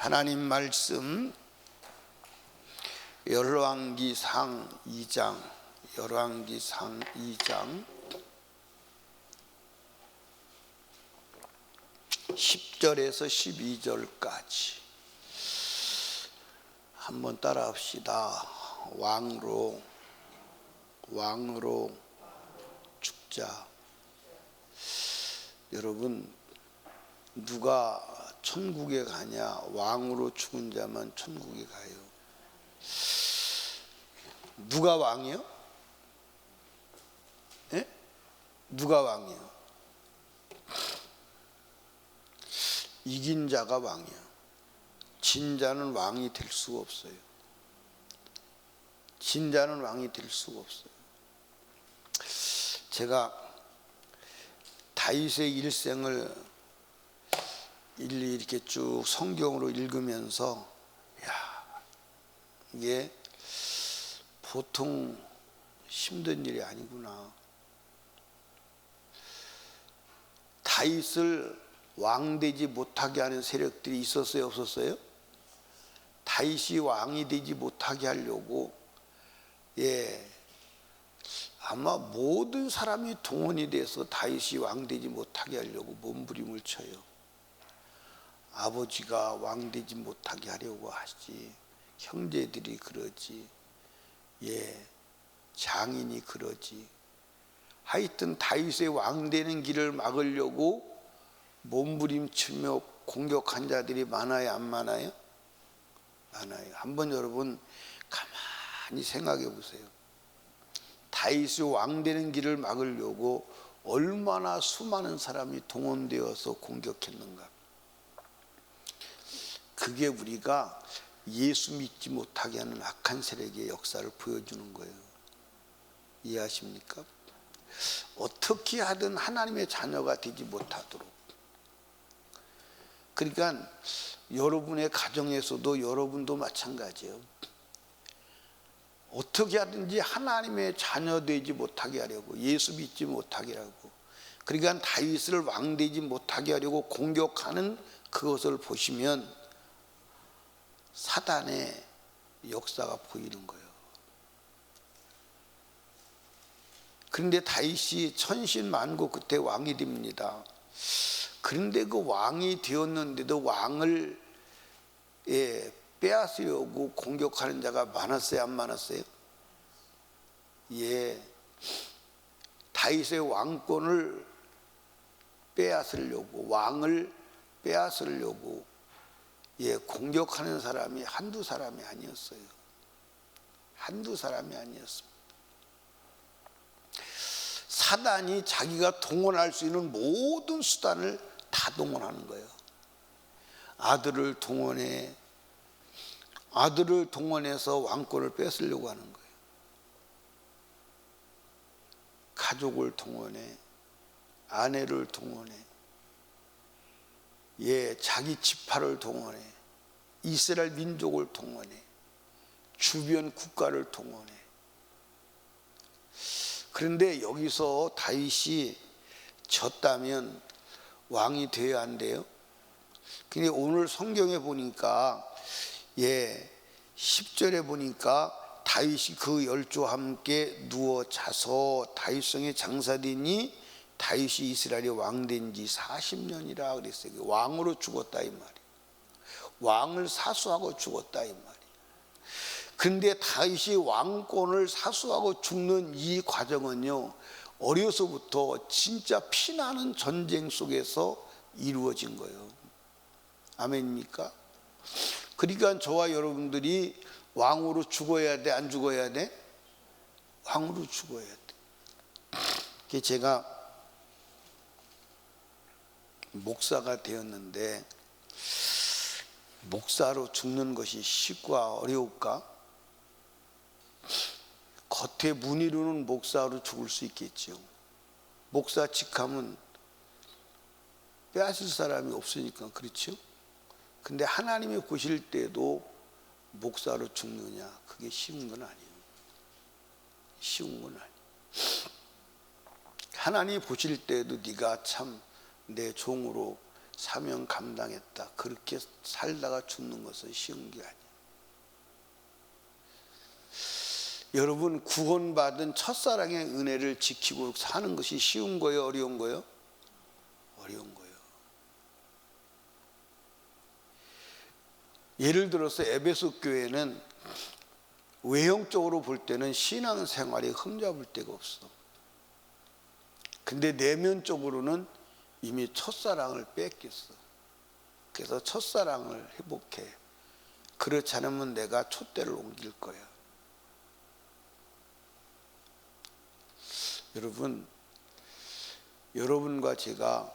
하나님 말씀 열왕기상 2장 10절에서 12절까지 한번 따라 합시다. 왕으로 죽자. 여러분, 누가 천국에 가냐? 왕으로 죽은 자만 천국에 가요. 누가 왕이요? 예? 누가 왕이요? 이긴 자가 왕이요. 진 자는 왕이 될 수가 없어요. 진 자는 왕이 될 수가 없어요. 제가 다윗의 일생을 일일이 이렇게 쭉 성경으로 읽으면서 이게 보통 힘든 일이 아니구나. 다윗을 왕되지 못하게 하는 세력들이 있었어요, 없었어요? 다윗이 왕이 되지 못하게 하려고 아마 모든 사람이 동원이 돼서 다윗이 왕되지 못하게 하려고 몸부림을 쳐요. 아버지가 왕되지 못하게 하려고 하지, 형제들이 그러지, 장인이 그러지. 하여튼 다윗의 왕되는 길을 막으려고 몸부림치며 공격한 자들이 많아요, 안 많아요? 많아요. 한번 여러분 가만히 생각해 보세요. 다윗의 왕되는 길을 막으려고 얼마나 수많은 사람이 동원되어서 공격했는가. 그게 우리가 예수 믿지 못하게 하는 악한 세력의 역사를 보여주는 거예요. 이해하십니까? 어떻게 하든 하나님의 자녀가 되지 못하도록. 그러니까 여러분의 가정에서도 여러분도 마찬가지예요. 어떻게 하든지 하나님의 자녀 되지 못하게 하려고, 예수 믿지 못하게 하고, 그러니까 다윗을 왕되지 못하게 하려고 공격하는 그것을 보시면 사단의 역사가 보이는 거예요. 그런데 다윗이 천신만고 그때 왕이 됩니다. 그런데 그 왕이 되었는데도 왕을 빼앗으려고 공격하는 자가 많았어요, 안 많았어요? 다윗의 왕권을 빼앗으려고, 왕을 빼앗으려고 공격하는 사람이 한두 사람이 아니었어요. 한두 사람이 아니었습니다. 사단이 자기가 동원할 수 있는 모든 수단을 다 동원하는 거예요. 아들을 동원해서 왕권을 뺏으려고 하는 거예요. 가족을 동원해, 아내를 동원해, 자기 지파를 동원해, 이스라엘 민족을 동원해, 주변 국가를 동원해. 그런데 여기서 다윗이 졌다면 왕이 돼야 안 돼요? 근데 오늘 성경에 보니까 10절에 보니까 다윗이 그 열조와 함께 누워 자서 다윗성에 장사되니 다윗이 이스라엘의 왕된 지 40년이라 그랬어요. 왕으로 죽었다 이 말이에요. 왕을 사수하고 죽었다 이 말이에요. 그런데 다윗이 왕권을 사수하고 죽는 이 과정은요, 어려서부터 진짜 피나는 전쟁 속에서 이루어진 거예요. 아멘입니까? 그러니까 저와 여러분들이 왕으로 죽어야 돼, 안 죽어야 돼? 왕으로 죽어야 돼. 제가 목사가 되었는데, 목사로 죽는 것이 쉽고 어려울까? 겉에 무늬로는 목사로 죽을 수 있겠죠. 목사 직함은 빼앗을 사람이 없으니까 그렇죠. 근데 하나님이 보실 때도 목사로 죽느냐, 그게 쉬운 건 아니에요. 쉬운 건 아니에요. 하나님이 보실 때도 네가 참 내 종으로 사명 감당했다. 그렇게 살다가 죽는 것은 쉬운 게 아니에요. 여러분, 구원받은 첫사랑의 은혜를 지키고 사는 것이 쉬운 거예요? 어려운 거예요? 어려운 거예요. 예를 들어서 에베소 교회는 외형적으로 볼 때는 신앙생활이 흠잡을 데가 없어. 근데 내면적으로는 이미 첫사랑을 뺏겼어. 그래서 첫사랑을 회복해. 그렇지 않으면 내가 촛대를 옮길 거야. 여러분, 여러분과 제가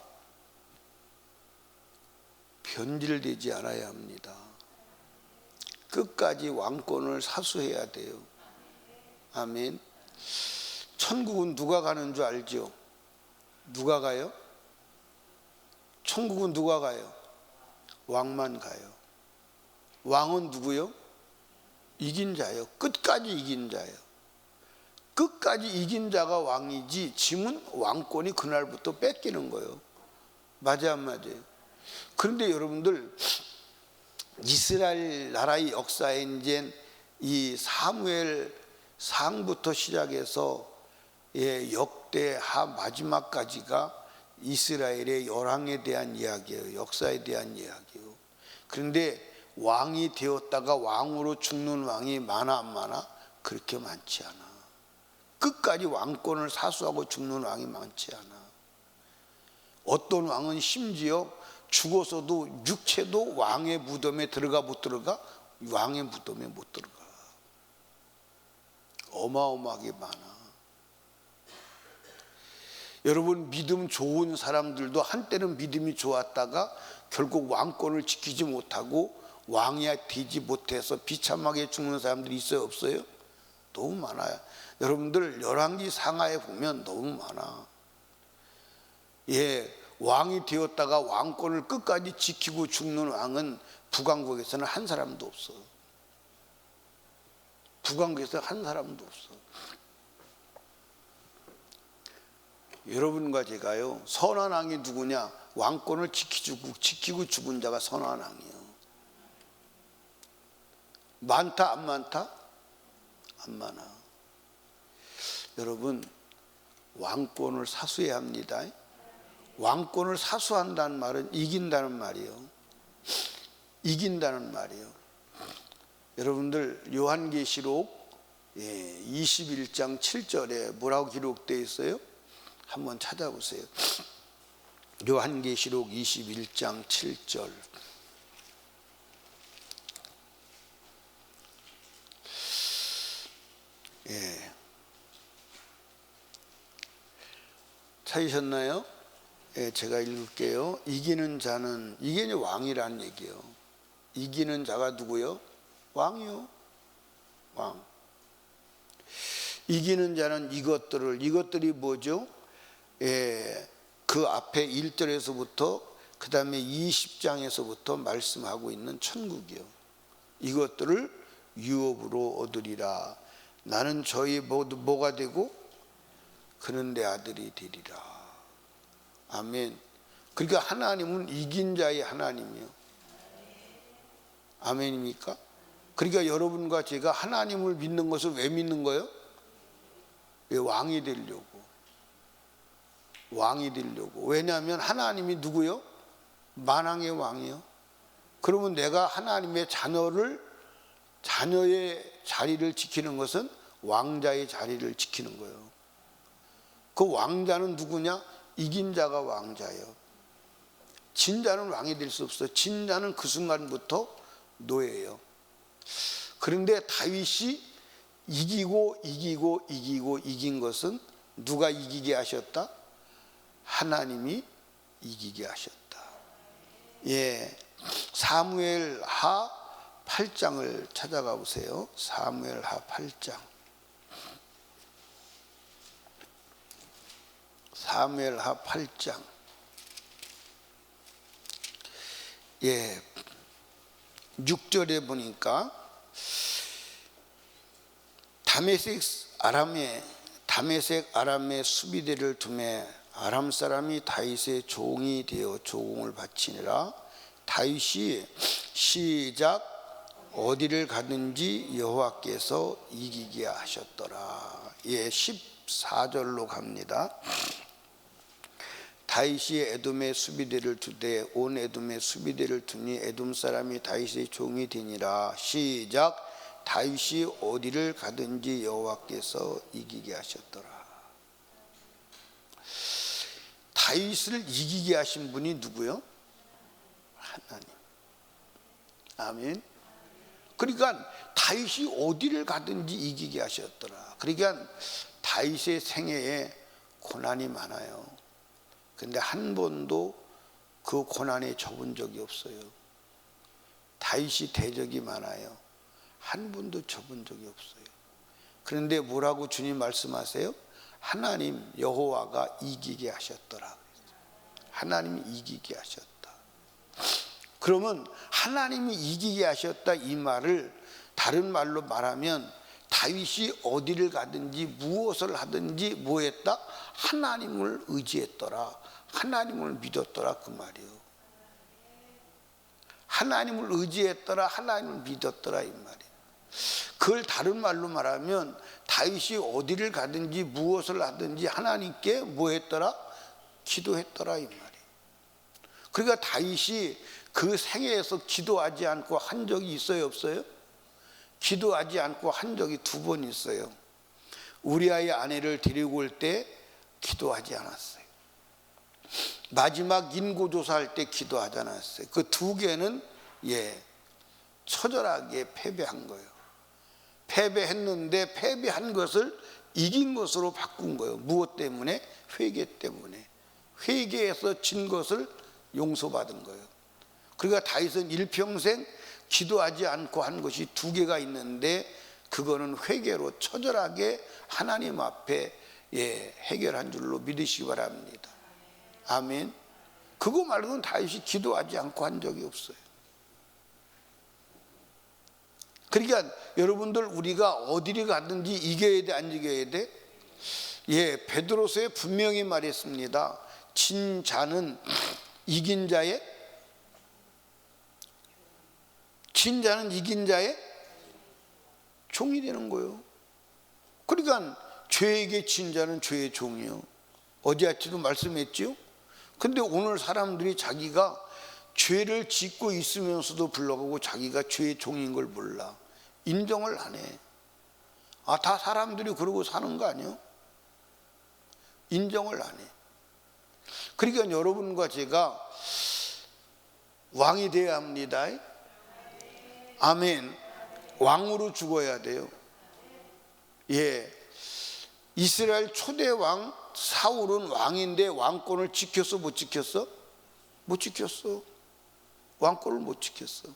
변질되지 않아야 합니다. 끝까지 왕권을 사수해야 돼요. 아멘. 천국은 누가 가는 줄 알죠? 누가 가요? 천국은 누가 가요? 왕만 가요. 왕은 누구요? 이긴 자요. 끝까지 이긴 자요. 끝까지 이긴 자가 왕이지, 짐은 왕권이 그날부터 뺏기는 거예요. 맞아요, 안 맞아요? 그런데 여러분들, 이스라엘 나라의 역사에 이제 이 사무엘 상부터 시작해서 역대하 마지막까지가 이스라엘의 열왕에 대한 이야기예요. 역사에 대한 이야기예요. 그런데 왕이 되었다가 왕으로 죽는 왕이 많아 안 많아? 그렇게 많지 않아. 끝까지 왕권을 사수하고 죽는 왕이 많지 않아. 어떤 왕은 심지어 죽어서도 육체도 왕의 무덤에 들어가 못 들어가? 왕의 무덤에 못 들어가. 어마어마하게 많아. 여러분, 믿음 좋은 사람들도 한때는 믿음이 좋았다가 결국 왕권을 지키지 못하고 왕이 되지 못해서 비참하게 죽는 사람들이 있어요, 없어요? 너무 많아요. 여러분들 열왕기 상하에 보면 너무 많아. 왕이 되었다가 왕권을 끝까지 지키고 죽는 왕은 북왕국에서는 한 사람도 없어. 북왕국에서 한 사람도 없어. 여러분과 제가요, 선한 왕이 누구냐? 왕권을 지키고 죽은 자가 선한 왕이에요. 많다 안 많다? 안 많아. 여러분, 왕권을 사수해야 합니다. 왕권을 사수한다는 말은 이긴다는 말이에요. 이긴다는 말이에요. 여러분들, 요한계시록 21장 7절에 뭐라고 기록되어 있어요? 한번 찾아보세요. 요한계시록 21장 7절. 찾으셨나요? 제가 읽을게요. 이기는 자는, 이게 이제 왕이라는 얘기예요. 이기는 자가 누구요? 왕이요. 왕. 이기는 자는 이것들이 뭐죠? 그 앞에 1절에서부터 그 다음에 20장에서부터 말씀하고 있는 천국이요. 이것들을 유업으로 얻으리라. 나는 저희 모두 뭐가 되고 그는 내 아들이 되리라. 아멘. 그러니까 하나님은 이긴 자의 하나님이요. 아멘입니까? 그러니까 여러분과 제가 하나님을 믿는 것을 왜 믿는 거예요? 왜? 왕이 되려고. 왕이 되려고. 왜냐하면 하나님이 누구요? 만왕의 왕이요. 그러면 내가 하나님의 자녀의 자리를 지키는 것은 왕자의 자리를 지키는 거예요. 그 왕자는 누구냐? 이긴 자가 왕자예요. 진 자는 왕이 될 수 없어요. 진 자는 그 순간부터 노예예요. 그런데 다윗이 이긴 것은 누가 이기게 하셨다? 하나님이 이기게 하셨다. 사무엘하 8장을 찾아가 보세요. 사무엘하 8장. 사무엘하 8장. 6절에 보니까 다메섹 아람에 수비대를 두매 아람 사람이 다윗의 종이 되어 조공을 바치니라. 다윗이 시작 어디를 가든지 여호와께서 이기게 하셨더라. 예, 14절로 갑니다. 다윗이 에돔의 수비대를 두되 온 에돔의 수비대를 두니 에돔 사람이 다윗의 종이 되니라. 시작 다윗이 어디를 가든지 여호와께서 이기게 하셨더라. 다윗을 이기게 하신 분이 누구요? 하나님. 아멘. 그러니까 다윗이 어디를 가든지 이기게 하셨더라. 그러니까 다윗의 생애에 고난이 많아요. 근데 한 번도 그 고난에 접은 적이 없어요. 다윗이 대적이 많아요. 한 번도 접은 적이 없어요. 그런데 뭐라고 주님 말씀하세요? 하나님 여호와가 이기게 하셨더라. 하나님이 이기게 하셨다. 그러면 하나님이 이기게 하셨다 이 말을 다른 말로 말하면 다윗이 어디를 가든지 무엇을 하든지 뭐 했다? 하나님을 의지했더라. 하나님을 믿었더라 그 말이에요. 하나님을 의지했더라. 하나님을 믿었더라 이 말이에요. 그걸 다른 말로 말하면 다윗이 어디를 가든지 무엇을 하든지 하나님께 뭐 했더라? 기도했더라 이 말이에요. 그러니까 다윗이 그 생애에서 기도하지 않고 한 적이 있어요 없어요? 기도하지 않고 한 적이 2번 있어요. 우리아의 아내를 데리고 올 때 기도하지 않았어요. 마지막 인고조사할 때 기도하지 않았어요. 그 2개는 처절하게 패배한 거예요. 패배했는데 패배한 것을 이긴 것으로 바꾼 거예요. 무엇 때문에? 회개 때문에. 회개해서 진 것을 용서받은 거예요. 그러니까 다윗은 일평생 기도하지 않고 한 것이 2개가 있는데 그거는 회개로 처절하게 하나님 앞에 해결한 줄로 믿으시기 바랍니다. 아멘. 그거 말고는 다윗이 기도하지 않고 한 적이 없어요. 그러니까 여러분들 우리가 어디를 가든지 이겨야 돼 안 이겨야 돼? 베드로서에 분명히 말했습니다. 진 자는 이긴 자의 종이 되는 거예요. 그러니까 죄에게 진 자는 죄의 종이요. 어제아침도 말씀했죠. 근데 오늘 사람들이 자기가 죄를 짓고 있으면서도 불구하고 자기가 죄의 종인 걸 몰라. 인정을 안 해. 다 사람들이 그러고 사는 거 아니에요? 인정을 안 해. 그러니까 여러분과 제가 왕이 되어야 합니다. 아멘. 왕으로 죽어야 돼요. 이스라엘 초대 왕 사울은 왕인데 왕권을 지켰어 못 지켰어? 못 지켰어. 왕권을 못 지켰어.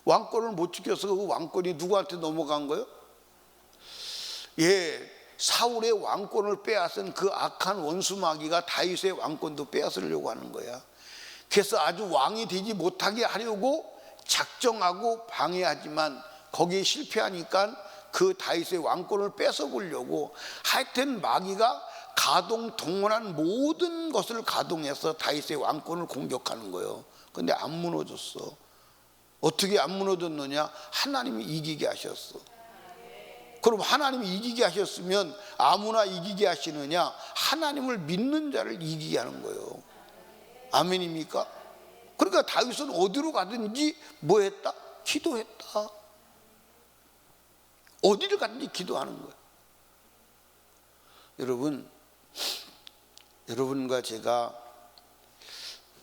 왕권을 못 지켜서 그 왕권이 누구한테 넘어간 거예요? 사울의 왕권을 빼앗은 그 악한 원수 마귀가 다윗의 왕권도 빼앗으려고 하는 거야. 그래서 아주 왕이 되지 못하게 하려고 작정하고 방해하지만 거기에 실패하니까 그 다윗의 왕권을 뺏어보려고 하여튼 마귀가 동원한 모든 것을 가동해서 다윗의 왕권을 공격하는 거예요. 근데 안 무너졌어. 어떻게 안 무너졌느냐? 하나님이 이기게 하셨어. 그럼 하나님이 이기게 하셨으면 아무나 이기게 하시느냐? 하나님을 믿는 자를 이기게 하는 거예요. 아멘입니까? 그러니까 다윗은 어디로 가든지 뭐 했다? 기도했다. 어디를 가든지 기도하는 거예요. 여러분과 제가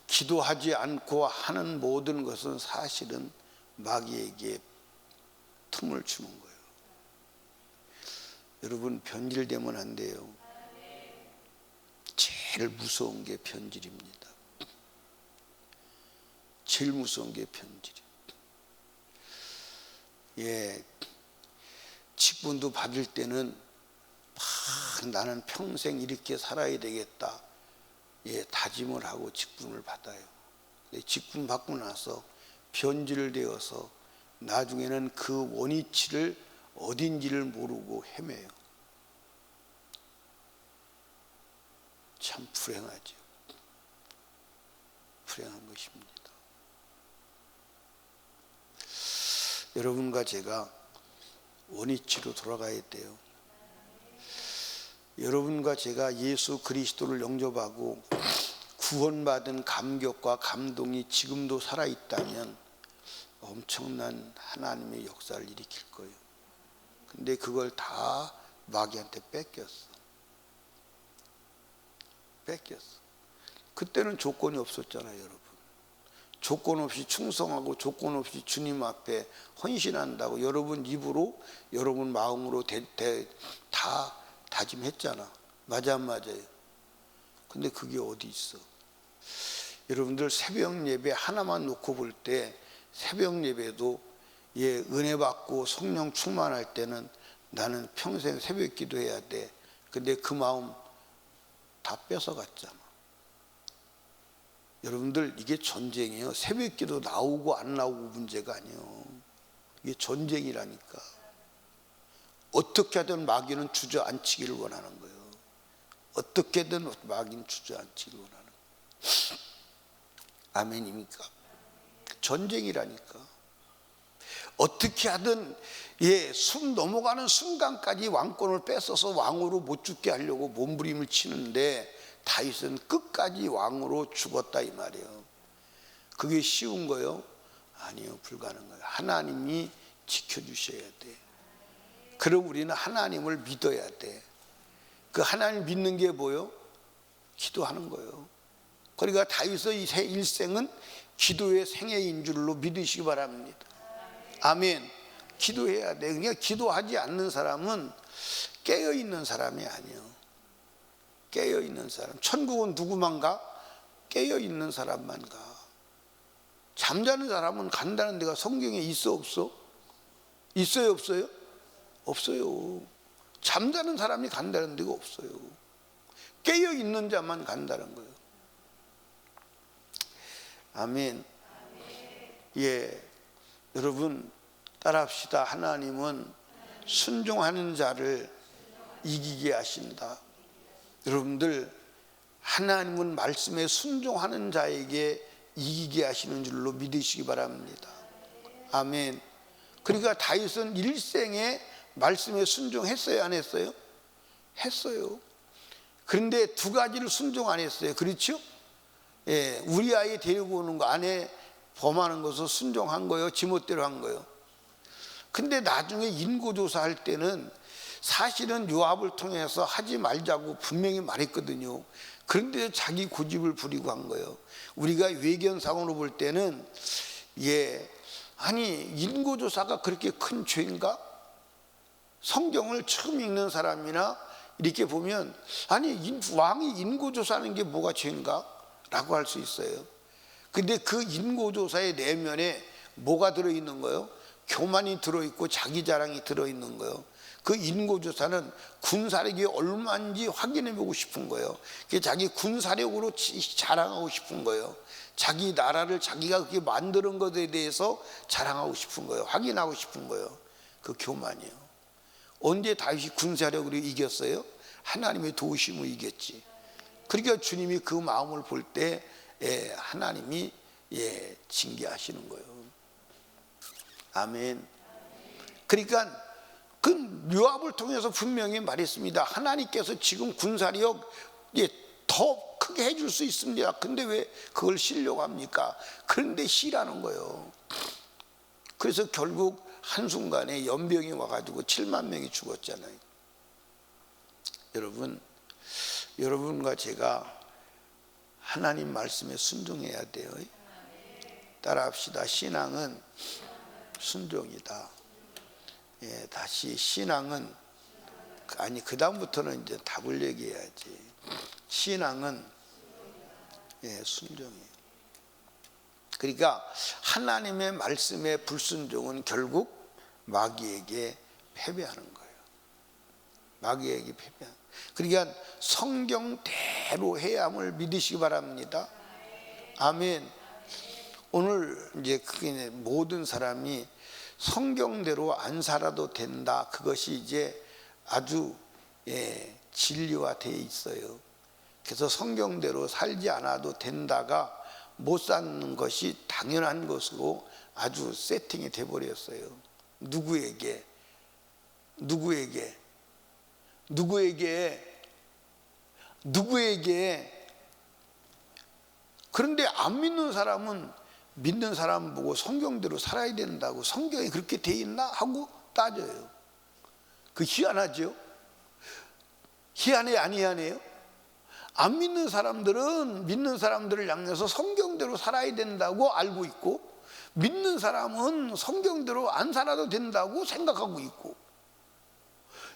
기도하지 않고 하는 모든 것은 사실은 마귀에게 틈을 주는 거예요. 여러분 변질되면 안 돼요. 제일 무서운 게 변질입니다. 제일 무서운 게 변질이에요. 직분도 받을 때는 나는 평생 이렇게 살아야 되겠다 다짐을 하고 직분을 받아요. 근데 직분 받고 나서 변질되어서 나중에는 그 원위치를 어딘지를 모르고 헤매요. 참 불행하죠. 불행한 것입니다. 여러분과 제가 원위치로 돌아가야 돼요. 여러분과 제가 예수 그리스도를 영접하고 구원받은 감격과 감동이 지금도 살아있다면 엄청난 하나님의 역사를 일으킬 거예요. 근데 그걸 다 마귀한테 뺏겼어. 그때는 조건이 없었잖아요, 여러분. 조건 없이 충성하고 조건 없이 주님 앞에 헌신한다고 여러분 입으로 여러분 마음으로 다 다짐했잖아. 맞아 안 맞아요? 근데 그게 어디 있어? 여러분들 새벽 예배 하나만 놓고 볼 때 새벽 예배도 은혜 받고 성령 충만할 때는 나는 평생 새벽 기도해야 돼. 근데 그 마음 다 뺏어갔잖아. 여러분들 이게 전쟁이에요. 새벽 기도 나오고 안 나오고 문제가 아니에요. 이게 전쟁이라니까. 어떻게 하든 마귀는 주저앉히기를 원하는 거예요. 어떻게든 마귀는 주저앉히기를 원하는 거예요. 아멘입니까? 전쟁이라니까. 어떻게 하든 숨 넘어가는 순간까지 왕권을 뺏어서 왕으로 못 죽게 하려고 몸부림을 치는데 다윗은 끝까지 왕으로 죽었다 이 말이에요. 그게 쉬운 거요? 아니요, 불가능해요. 하나님이 지켜주셔야 돼. 그럼 우리는 하나님을 믿어야 돼. 그 하나님 믿는 게 뭐요? 기도하는 거예요. 그러니까 다윗의 일생은 기도의 생애인 줄로 믿으시기 바랍니다. 아멘. 기도해야 돼. 그러니까 기도하지 않는 사람은 깨어있는 사람이 아니에요. 깨어있는 사람. 천국은 누구만 가? 깨어있는 사람만 가. 잠자는 사람은 간다는 데가 성경에 있어 없어? 있어요 없어요? 없어요. 잠자는 사람이 간다는 데가 없어요. 깨어있는 자만 간다는 거예요. 아멘. 여러분 따라합시다. 하나님은 순종하는 자를 이기게 하신다. 여러분들 하나님은 말씀에 순종하는 자에게 이기게 하시는 줄로 믿으시기 바랍니다. 아멘. 그러니까 다윗은 일생에 말씀에 순종했어요 안 했어요? 했어요. 그런데 두 가지를 순종 안 했어요. 그렇죠? 우리 아이 데리고 오는 거 아내 범하는 것을 순종한 거예요? 지멋대로 한 거예요? 근데 나중에 인고조사할 때는 사실은 요압을 통해서 하지 말자고 분명히 말했거든요. 그런데 자기 고집을 부리고 한 거예요. 우리가 외견상으로 볼 때는 아니 인고조사가 그렇게 큰 죄인가? 성경을 처음 읽는 사람이나 이렇게 보면 아니 왕이 인고조사하는 게 뭐가 죄인가? 라고 할 수 있어요. 근데 그 인고조사의 내면에 뭐가 들어있는 거예요? 교만이 들어있고 자기 자랑이 들어있는 거예요. 그 인고조사는 군사력이 얼마인지 확인해보고 싶은 거예요. 자기 군사력으로 자랑하고 싶은 거예요. 자기 나라를 자기가 그렇게 만드는 것에 대해서 자랑하고 싶은 거예요. 확인하고 싶은 거예요. 그 교만이에요. 언제 다윗이 군사력으로 이겼어요? 하나님의 도우심으로 이겼지. 그러니까 주님이 그 마음을 볼 때 하나님이 징계하시는 거예요. 아멘. 그러니까 그 요압을 통해서 분명히 말했습니다. 하나님께서 지금 군사력 더 크게 해줄 수 있습니다. 근데 왜 그걸 쉬려고 합니까? 그런데 쉬라는 거예요. 그래서 결국 한순간에 연병이 와가지고 7만 명이 죽었잖아요. 여러분과 제가 하나님 말씀에 순종해야 돼요. 따라합시다. 신앙은 순종이다. 다시 신앙은 그 다음부터는 이제 답을 얘기해야지. 신앙은 순종이에요. 그러니까 하나님의 말씀에 불순종은 결국 마귀에게 패배하는 거예요. 마귀에게 패배하는. 그러니까 성경대로 해야 함을 믿으시기 바랍니다. 아멘. 오늘 이제 그게 모든 사람이 성경대로 안 살아도 된다. 그것이 이제 아주 진리화되어 있어요. 그래서 성경대로 살지 않아도 된다가 못 사는 것이 당연한 것으로 아주 세팅이 돼버렸어요. 누구에게? 그런데 안 믿는 사람은 믿는 사람 보고 성경대로 살아야 된다고, 성경에 그렇게 돼 있나 하고 따져요. 그 희한하죠? 희한해, 안 희한해요? 안 믿는 사람들은 믿는 사람들을 향해서 성경대로 살아야 된다고 알고 있고, 믿는 사람은 성경대로 안 살아도 된다고 생각하고 있고.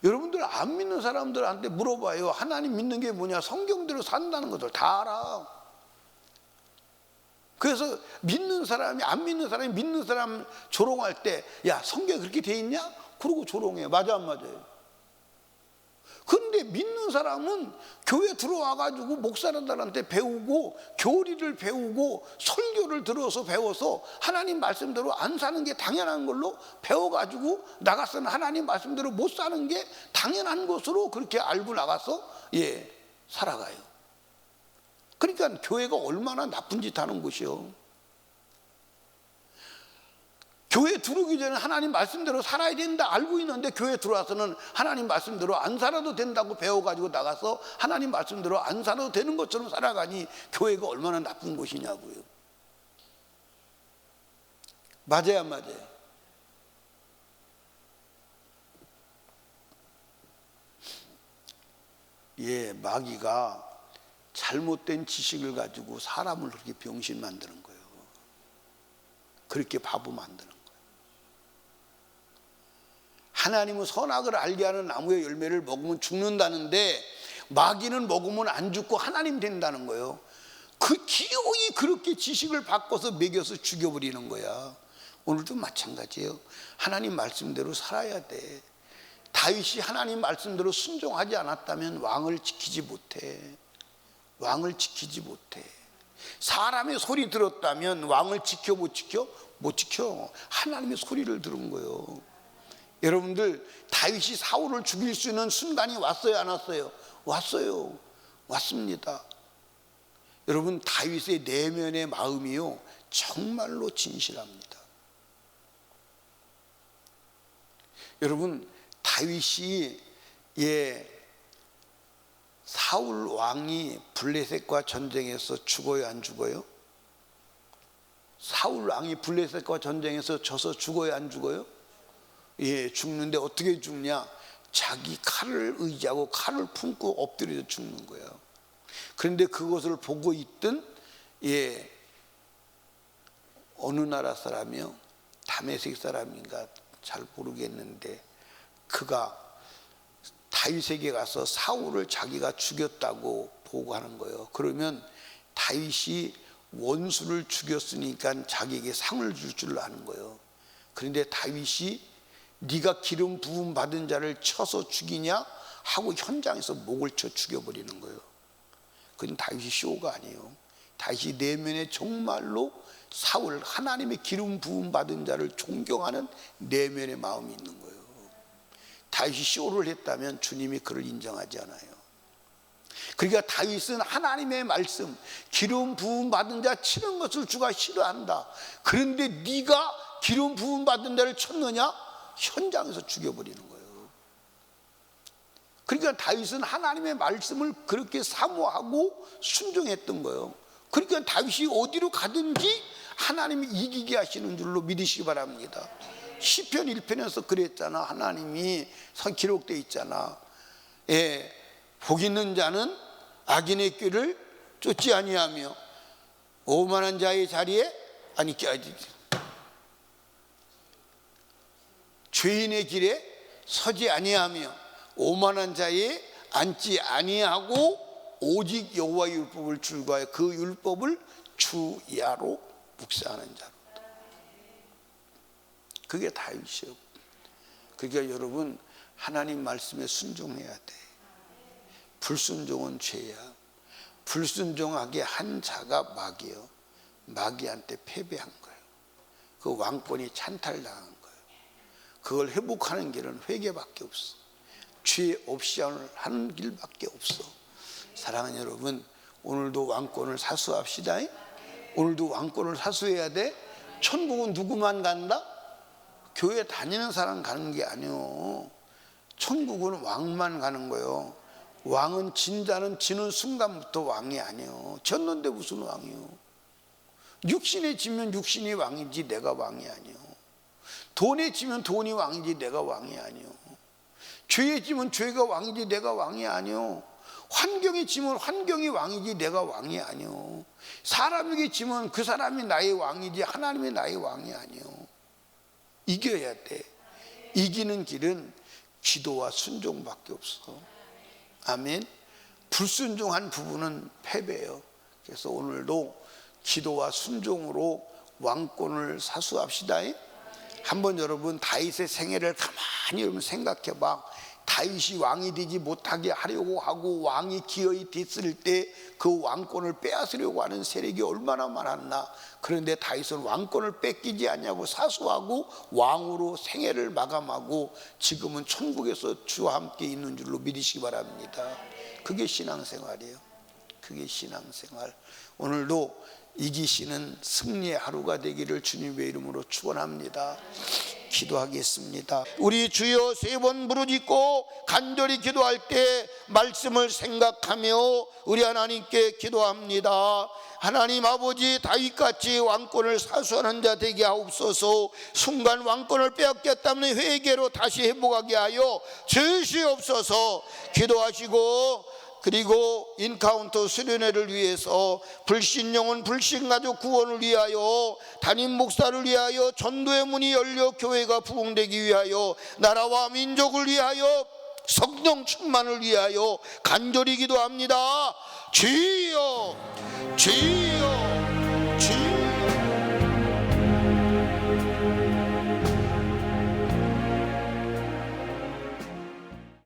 여러분들 안 믿는 사람들한테 물어봐요. 하나님 믿는 게 뭐냐? 성경대로 산다는 것을 다 알아. 그래서 믿는 사람이 안 믿는 사람이 믿는 사람 조롱할 때, 야, 성경에 그렇게 돼 있냐? 그러고 조롱해. 맞아, 안 맞아요? 그런데 믿는 사람은 교회 들어와가지고 목사님들한테 배우고 교리를 배우고 설교를 들어서 배워서 하나님 말씀대로 안 사는 게 당연한 걸로 배워가지고 나가서는 하나님 말씀대로 못 사는 게 당연한 것으로 그렇게 알고 나가서 살아가요. 그러니까 교회가 얼마나 나쁜 짓 하는 곳이요. 교회 들어오기 전에 하나님 말씀대로 살아야 된다 알고 있는데, 교회 들어와서는 하나님 말씀대로 안 살아도 된다고 배워가지고 나가서 하나님 말씀대로 안 살아도 되는 것처럼 살아가니 교회가 얼마나 나쁜 곳이냐고요. 맞아요, 안 맞아요? 마귀가 잘못된 지식을 가지고 사람을 그렇게 병신 만드는 거예요. 그렇게 바보 만드는 거예요. 하나님은 선악을 알게 하는 나무의 열매를 먹으면 죽는다는데, 마귀는 먹으면 안 죽고 하나님 된다는 거예요. 그 기어이 그렇게 지식을 바꿔서 먹여서 죽여버리는 거야. 오늘도 마찬가지예요. 하나님 말씀대로 살아야 돼. 다윗이 하나님 말씀대로 순종하지 않았다면 왕을 지키지 못해. 왕을 지키지 못해. 사람의 소리 들었다면 왕을 지켜 못 지켜? 못 지켜. 하나님의 소리를 들은 거예요. 여러분들, 다윗이 사울을 죽일 수 있는 순간이 왔어요, 안 왔어요? 왔어요. 왔습니다. 여러분, 다윗의 내면의 마음이요, 정말로 진실합니다. 여러분, 다윗이 사울 왕이 블레셋과 전쟁에서 죽어요, 안 죽어요? 사울 왕이 블레셋과 전쟁에서 져서 죽어요, 안 죽어요? 죽는데 어떻게 죽냐? 자기 칼을 의지하고 칼을 품고 엎드려서 죽는 거예요. 그런데 그것을 보고 있던 어느 나라 사람이요, 다메섹 사람인가 잘 모르겠는데, 그가 다윗에게 가서 사울을 자기가 죽였다고 보고하는 거예요. 그러면 다윗이 원수를 죽였으니까 자기에게 상을 줄 줄 아는 거예요. 그런데 다윗이 네가 기름 부음 받은 자를 쳐서 죽이냐 하고 현장에서 목을 쳐 죽여버리는 거예요. 그건 다윗이 쇼가 아니에요. 다윗이 내면에 정말로 사울, 하나님의 기름 부음 받은 자를 존경하는 내면의 마음이 있는 거예요. 다윗이 쇼를 했다면 주님이 그를 인정하지 않아요. 그러니까 다윗은 하나님의 말씀, 기름 부음 받은 자 치는 것을 주가 싫어한다. 그런데 네가 기름 부음 받은 자를 쳤느냐? 현장에서 죽여버리는 거예요. 그러니까 다윗은 하나님의 말씀을 그렇게 사모하고 순종했던 거예요. 그러니까 다윗이 어디로 가든지 하나님이 이기게 하시는 줄로 믿으시기 바랍니다. 시편 1편에서 그랬잖아. 하나님이 기록되어 있잖아. 복 있는 자는 악인의 꾀를 쫓지 아니하며 오만한 자의 자리에 죄인의 길에 서지 아니하며 오만한 자에 앉지 아니하고 오직 여호와의 율법을 즐거워하여 그 율법을 주야로 묵상하는 자로. 그게 다윗이에요. 그러니까 여러분, 하나님 말씀에 순종해야 돼. 불순종은 죄야. 불순종하게 한 자가 마귀예요. 마귀한테 패배한 거예요. 그 왕권이 찬탈당한 거예요. 그걸 회복하는 길은 회개밖에 없어. 죄 없이 하는 길밖에 없어. 사랑하는 여러분, 오늘도 왕권을 사수합시다. 오늘도 왕권을 사수해야 돼. 천국은 누구만 간다? 교회 다니는 사람 가는 게 아니요. 천국은 왕만 가는 거예요. 왕은 진자는 지는 순간부터 왕이 아니요. 졌는데 무슨 왕이요? 육신에 지면 육신이 왕이지 내가 왕이 아니요. 돈에 지면 돈이 왕이지 내가 왕이 아니요. 죄에 지면 죄가 왕이지 내가 왕이 아니요. 환경에 지면 환경이 왕이지 내가 왕이 아니요. 사람에게 지면 그 사람이 나의 왕이지 하나님이 나의 왕이 아니요. 이겨야 돼. 이기는 길은 기도와 순종밖에 없어. 아멘. 불순종한 부분은 패배예요. 그래서 오늘도 기도와 순종으로 왕권을 사수합시다. 한번 여러분 다윗의 생애를 가만히 여러분 생각해 봐. 다윗이 왕이 되지 못하게 하려고 하고 왕이 기어이 됐을 때 그 왕권을 빼앗으려고 하는 세력이 얼마나 많았나. 그런데 다윗은 왕권을 뺏기지 않냐고 사수하고 왕으로 생애를 마감하고 지금은 천국에서 주와 함께 있는 줄로 믿으시기 바랍니다. 그게 신앙생활이에요. 그게 신앙생활. 오늘도 이기시는 승리의 하루가 되기를 주님의 이름으로 축원합니다. 기도하겠습니다. 우리 주여 세 번 부르짖고 간절히 기도할 때 말씀을 생각하며 우리 하나님께 기도합니다. 하나님 아버지, 다윗같이 왕권을 사수하는 자 되게 하옵소서. 순간 왕권을 빼앗겼다면 회개로 다시 회복하게 하여 주시옵소서. 기도하시고, 그리고 인카운터 수련회를 위해서 불신영혼 불신가족 구원을 위하여 담임 목사를 위하여 전도의 문이 열려 교회가 부흥되기 위하여 나라와 민족을 위하여 성령 충만을 위하여 간절히 기도합니다. 주여, 주여.